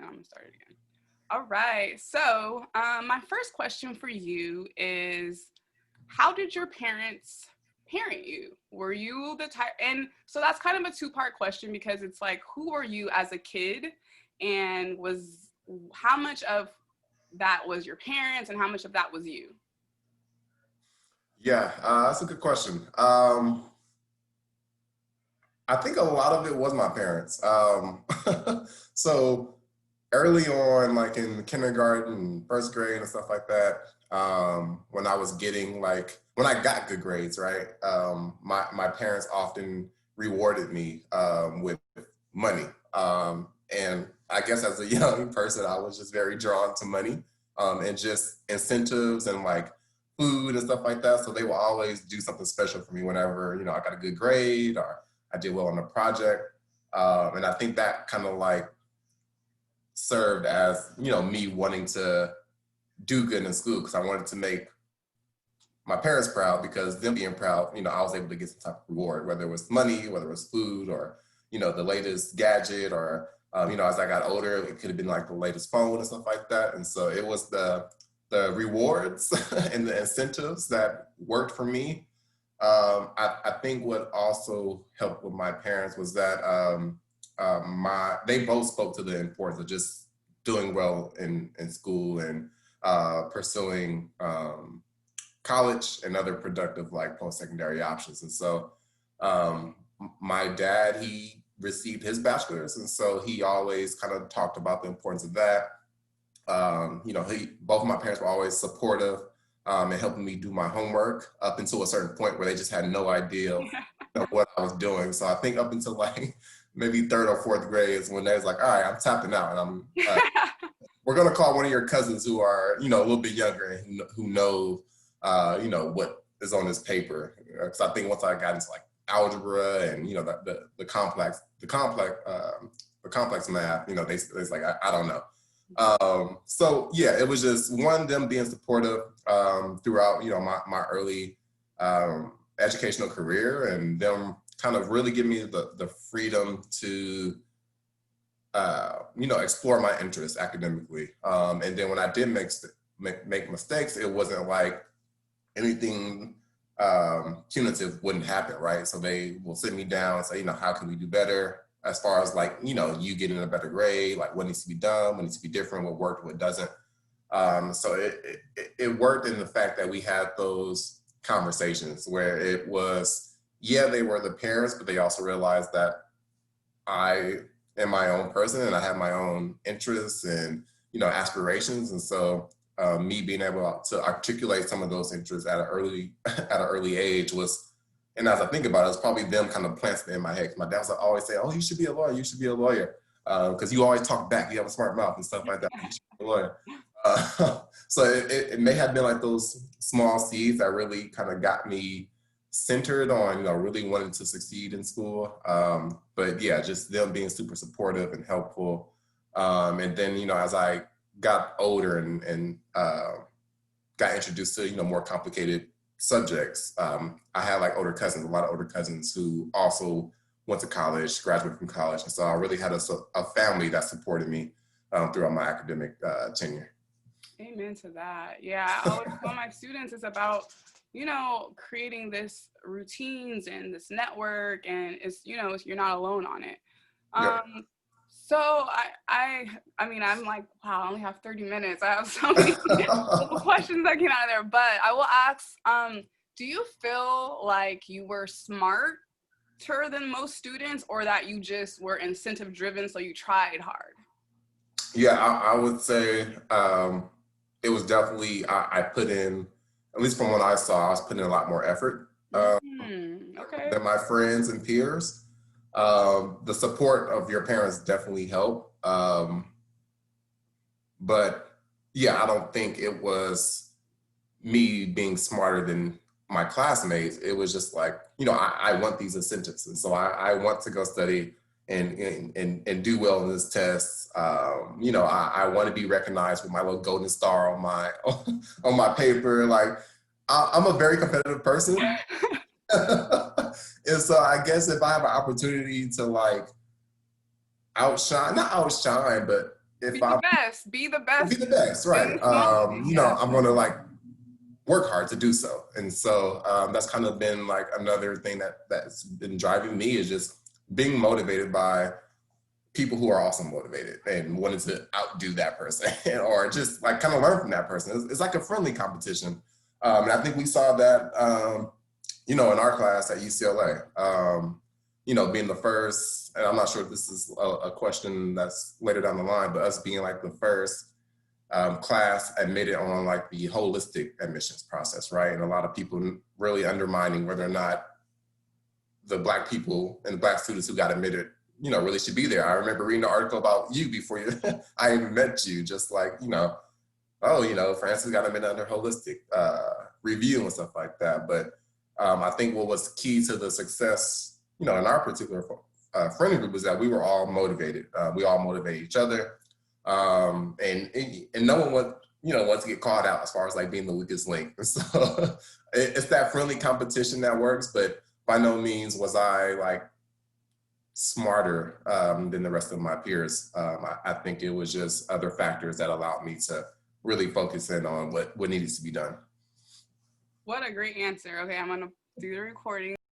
then I'm gonna start it again. All right. So my first question for you is, how did your parents parent you? Were you the type, and so that's kind of a two-part question, because it's like, who were you as a kid, and how much of that was your parents and how much of that was you? Yeah, that's a good question. I think a lot of it was my parents. So early on, like in kindergarten, first grade and stuff like that, when I was getting when I got good grades, right? My parents often rewarded me with money. And I guess as a young person, I was just very drawn to money and just incentives and like food and stuff like that. So they will always do something special for me whenever, I got a good grade or I did well on a project. And I think that kind of like served as, me wanting to do good in school, because I wanted to make my parents proud, because them being proud, I was able to get some type of reward, whether it was money, whether it was food, or, the latest gadget, or, as I got older, it could have been like the latest phone and stuff like that. And so it was the rewards and the incentives that worked for me. I think what also helped with my parents was that they both spoke to the importance of just doing well in school and pursuing college and other productive like post-secondary options. And so my dad, he received his bachelor's, and so he always kind of talked about the importance of that. Both of my parents were always supportive and helping me do my homework up until a certain point where they just had no idea what I was doing. So I think up until like maybe third or fourth grade is when they was like, all right, I'm tapping out, and we're gonna call one of your cousins who are, a little bit younger and who know, what is on this paper. Because I think once I got into like algebra and the complex math, it's like I don't know. So yeah, it was just them being supportive throughout, my early educational career, and them kind of really give me the freedom to, explore my interests academically. And then when I did make mistakes, it wasn't like anything punitive wouldn't happen, right? So they will sit me down and say, how can we do better? As far as like, you getting a better grade, like what needs to be done, what needs to be different, what worked, what doesn't. So it worked in the fact that we had those conversations where it was, they were the parents, but they also realized that I am my own person and I have my own interests and, aspirations. And so me being able to articulate some of those interests at an early age was, and as I think about it, it's probably them kind of planting in my head. My dad was always say, "Oh, you should be a lawyer. You should be a lawyer," because you always talk back. You have a smart mouth and stuff like that. You should be a lawyer. So it may have been like those small seeds that really kind of got me centered on, really wanting to succeed in school. But yeah, just them being super supportive and helpful. And then, as I got older and got introduced to, more complicated subjects. I had like a lot of older cousins who also went to college, graduated from college. And so I really had a family that supported me throughout my academic tenure. Amen to that. Yeah, I always tell my students it's about, creating this routines and this network, and it's, you're not alone on it. Yep. So I mean, I'm like, wow, I only have 30 minutes. I have so many questions that came out of there, but I will ask, do you feel like you were smarter than most students, or that you just were incentive driven, so you tried hard? Yeah, I would say it was definitely, I put in, at least from what I saw, I was putting in a lot more effort Okay. than my friends and peers. The support of your parents definitely help. But yeah, I don't think it was me being smarter than my classmates. It was just like, I want these incentives. And so I want to go study and do well in this test. I want to be recognized with my little golden star on my paper. Like I'm a very competitive person. And so I guess if I have an opportunity to like not outshine, but if Be I the best. Be the best. be the best, right? In small things, You know, yes. I'm gonna like work hard to do so. And so that's kind of been like another thing that's been driving me, is just being motivated by people who are also motivated and wanting to outdo that person or just like kind of learn from that person. It's like a friendly competition. And I think we saw that, you know, in our class at UCLA, you know, being the first, and I'm not sure if this is a question that's later down the line, but us being like the first class admitted on like the holistic admissions process, right? And a lot of people really undermining whether or not the Black people and the Black students who got admitted, you know, really should be there. I remember reading an article about you before I even met you, just like, you know, oh, you know, Francis got admitted under holistic review and stuff like that. But I think what was key to the success, you know, in our particular friend group was that we were all motivated. We all motivate each other. And no one wants to get called out as far as like being the weakest link. So it's that friendly competition that works, but by no means was I like smarter than the rest of my peers. I think it was just other factors that allowed me to really focus in on what needed to be done. What a great answer. Okay, I'm gonna do the recording.